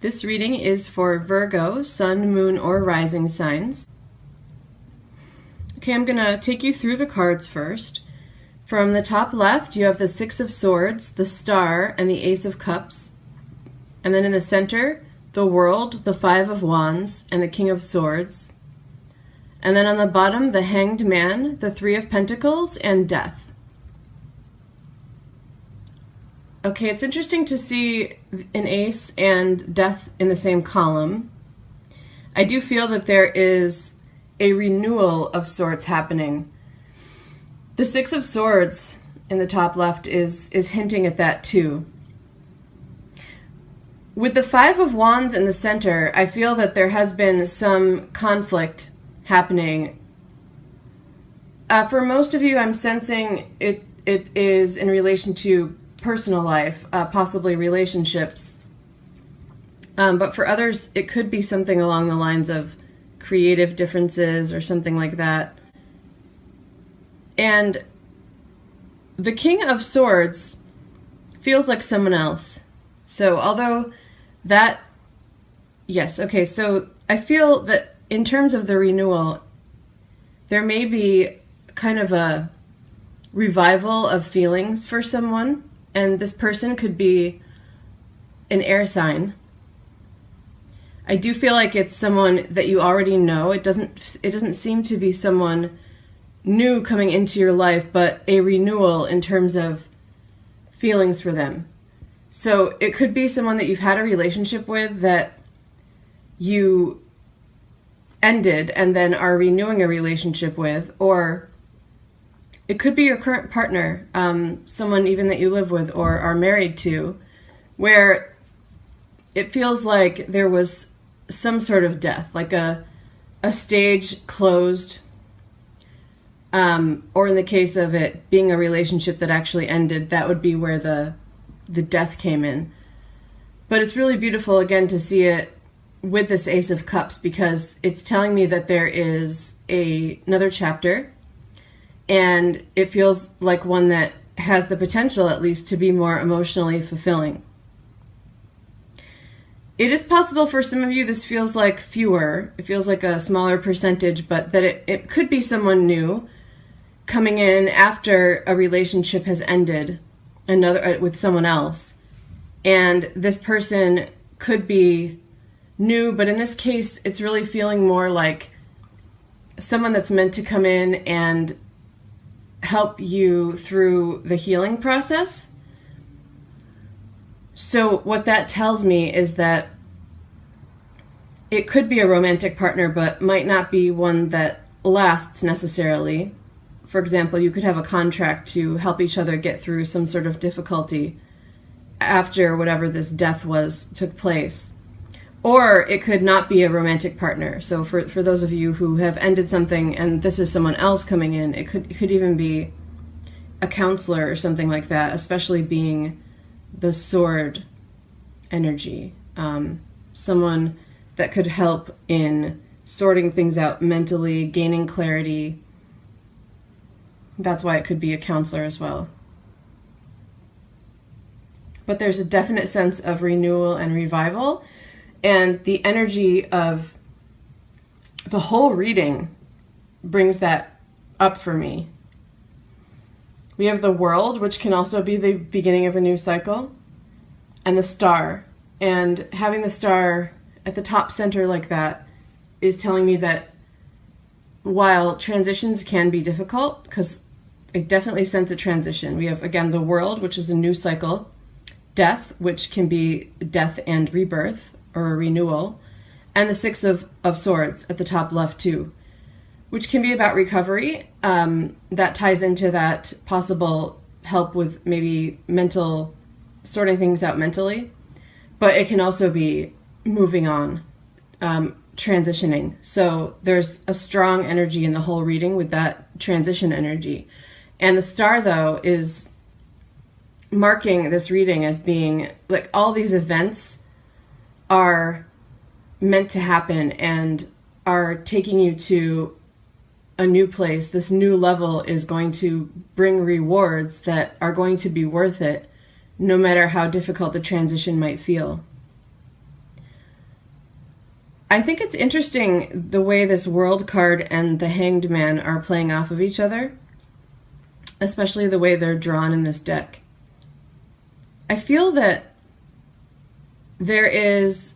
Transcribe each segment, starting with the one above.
This reading is for Virgo, Sun, Moon, or Rising signs. Okay, I'm going to take you through the cards first. From the top left, you have the Six of Swords, the Star, and the Ace of Cups. And then in the center, the World, the Five of Wands, and the King of Swords. And then on the bottom, the Hanged Man, the Three of Pentacles, and Death. Okay, it's interesting to see an ace and death in the same column. I do feel that there is a renewal of sorts happening. The Six of Swords in the top left is hinting at that too. With the Five of Wands in the center, I feel that there has been some conflict happening. For most of you, I'm sensing it is in relation to personal life, possibly relationships. But for others, it could be something along the lines of creative differences or something like that. And the King of Swords feels like someone else. So although that, yes, okay, so I feel that in terms of the renewal, there may be kind of a revival of feelings for someone. And this person could be an air sign. I do feel like it's someone that you already know. It doesn't seem to be someone new coming into your life, but a renewal in terms of feelings for them. So it could be someone that you've had a relationship with that you ended and then are renewing a relationship with, or it could be your current partner, someone even that you live with or are married to, where it feels like there was some sort of death, like a stage closed, or in the case of it being a relationship that actually ended, that would be where the death came in. But it's really beautiful, again, to see it with this Ace of Cups, because it's telling me that there is another chapter. And it feels like one that has the potential, at least, to be more emotionally fulfilling. It is possible for some of you this feels like fewer. It feels like a smaller percentage, but that it could be someone new coming in after a relationship has ended with someone else. And this person could be new, but in this case, it's really feeling more like someone that's meant to come in and help you through the healing process. So what that tells me is that it could be a romantic partner, but might not be one that lasts necessarily. For example, you could have a contract to help each other get through some sort of difficulty after whatever this death took place. Or it could not be a romantic partner. So for those of you who have ended something and this is someone else coming in, it could even be a counselor or something like that, especially being the sword energy. Someone that could help in sorting things out mentally, gaining clarity. That's why it could be a counselor as well. But there's a definite sense of renewal and revival. And the energy of the whole reading brings that up for me. We have the World, which can also be the beginning of a new cycle, and the Star. And having the Star at the top center like that is telling me that while transitions can be difficult, because I definitely sense a transition. We have, again, the World, which is a new cycle, Death, which can be death and rebirth, or a renewal, and the Six of Swords at the top left too, which can be about recovery. That ties into that possible help with maybe sorting things out mentally, but it can also be moving on, transitioning. So there's a strong energy in the whole reading with that transition energy. And the Star, though, is marking this reading as being like all these events are meant to happen and are taking you to a new place. This new level is going to bring rewards that are going to be worth it, no matter how difficult the transition might feel. I think it's interesting the way this World card and the Hanged Man are playing off of each other, especially the way they're drawn in this deck. I feel that there is,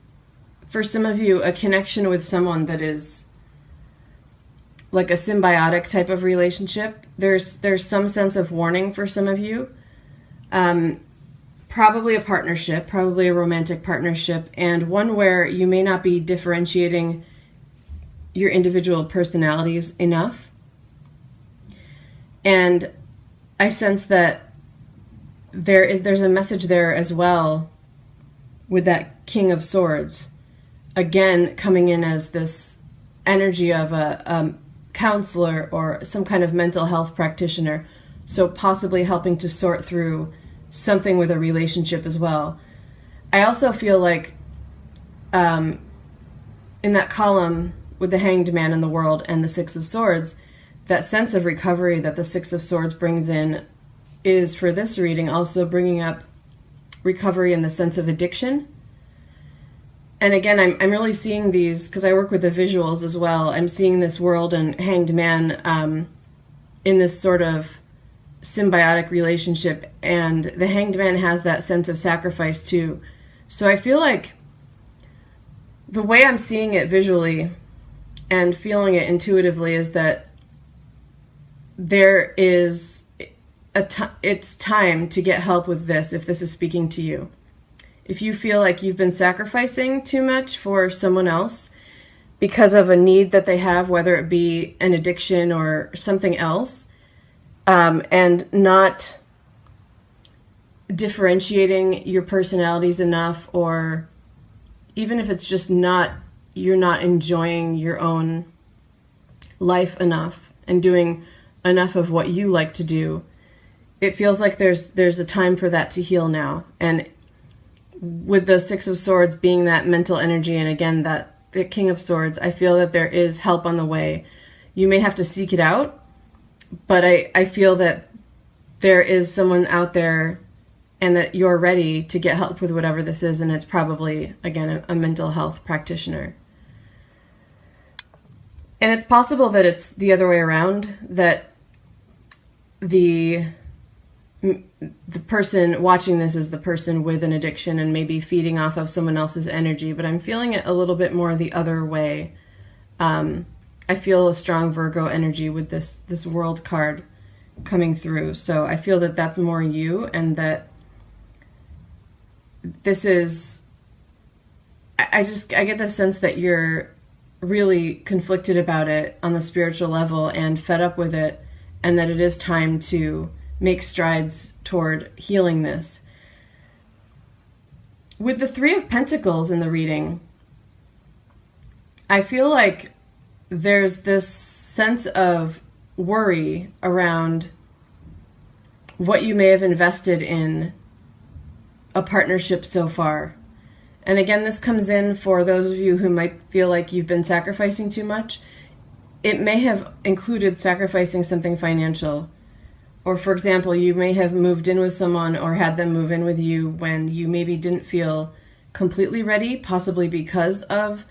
for some of you, a connection with someone that is like a symbiotic type of relationship. There's some sense of warning for some of you. Probably a partnership, probably a romantic partnership, and one where you may not be differentiating your individual personalities enough. And I sense that there's a message there as well with that King of Swords, again coming in as this energy of a counselor or some kind of mental health practitioner, so possibly helping to sort through something with a relationship as well. I also feel like in that column with the Hanged Man in the World and the Six of Swords, that sense of recovery that the Six of Swords brings in is, for this reading, also bringing up recovery in the sense of addiction. And again, I'm really seeing these, because I work with the visuals as well, I'm seeing this World and Hanged Man in this sort of symbiotic relationship, and the Hanged Man has that sense of sacrifice too. So I feel like the way I'm seeing it visually and feeling it intuitively is that there is it's time to get help with this, if this is speaking to you. If you feel like you've been sacrificing too much for someone else because of a need that they have, whether it be an addiction or something else, and not differentiating your personalities enough, or even if it's just you're not enjoying your own life enough and doing enough of what you like to do, it feels like there's a time for that to heal now. And with the Six of Swords being that mental energy, and again that the King of Swords, I feel that there is help on the way. You may have to seek it out, but I feel that there is someone out there and that you're ready to get help with whatever this is, and it's probably, again, a mental health practitioner. And it's possible that it's the other way around, that the person watching this is the person with an addiction and maybe feeding off of someone else's energy, but I'm feeling it a little bit more the other way. I feel a strong Virgo energy with this World card coming through. So I feel that that's more you, and that this is, I get the sense that you're really conflicted about it on the spiritual level and fed up with it, and that it is time to make strides toward healing this. With the Three of Pentacles in the reading, I feel like there's this sense of worry around what you may have invested in a partnership so far. And again, this comes in for those of you who might feel like you've been sacrificing too much. It may have included sacrificing something financial. Or for example, you may have moved in with someone or had them move in with you when you maybe didn't feel completely ready, possibly because of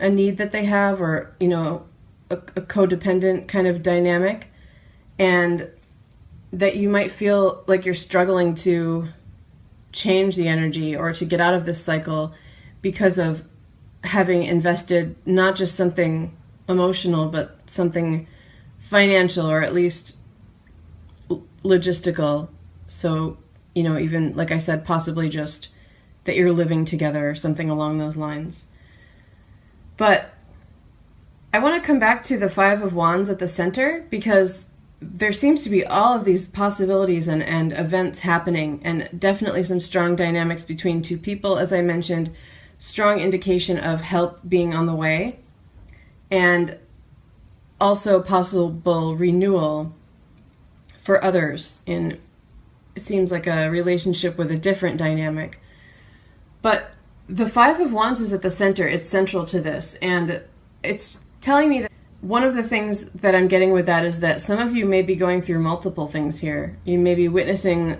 a need that they have, or, you know, a codependent kind of dynamic, and that you might feel like you're struggling to change the energy or to get out of this cycle because of having invested not just something emotional, but something financial, or at least logistical. So, you know, even, like I said, possibly just that you're living together or something along those lines. But I want to come back to the Five of Wands at the center, because there seems to be all of these possibilities and events happening, and definitely some strong dynamics between two people, as I mentioned, strong indication of help being on the way, and also possible renewal for others in, it seems like a relationship with a different dynamic. But the Five of Wands is at the center. It's central to this, and it's telling me that one of the things that I'm getting with that is that some of you may be going through multiple things here. You may be witnessing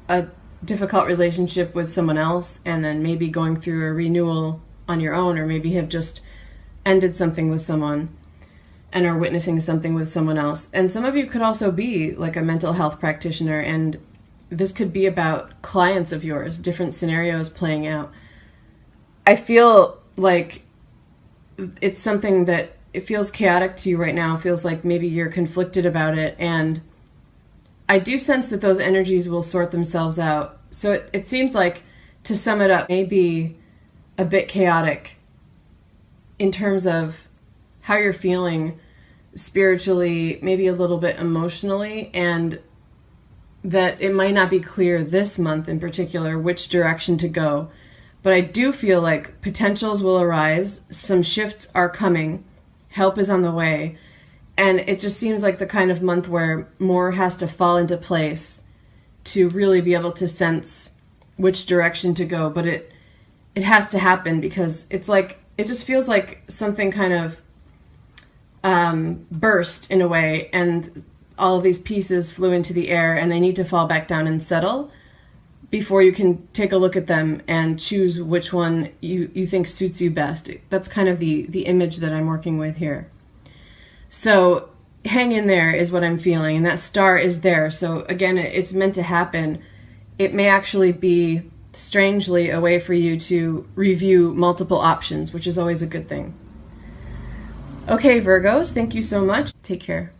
a difficult relationship with someone else, and then maybe going through a renewal on your own, or maybe have just ended something with someone and are witnessing something with someone else. And some of you could also be like a mental health practitioner, and this could be about clients of yours, different scenarios playing out. I feel like it's something that it feels chaotic to you right now. It feels like maybe you're conflicted about it, and I do sense that those energies will sort themselves out. So it seems like, to sum it up, maybe a bit chaotic in terms of how you're feeling spiritually, maybe a little bit emotionally, and that it might not be clear this month in particular which direction to go. But I do feel like potentials will arise, some shifts are coming, help is on the way, and it just seems like the kind of month where more has to fall into place to really be able to sense which direction to go. But it has to happen, because it's like, it just feels like something kind of burst in a way, and all of these pieces flew into the air, and they need to fall back down and settle before you can take a look at them and choose which one you think suits you best. That's kind of the image that I'm working with here. So hang in there is what I'm feeling, and that star is there. So again, it's meant to happen. It may actually be, strangely, a way for you to review multiple options, which is always a good thing. Okay, Virgos, thank you so much. Take care.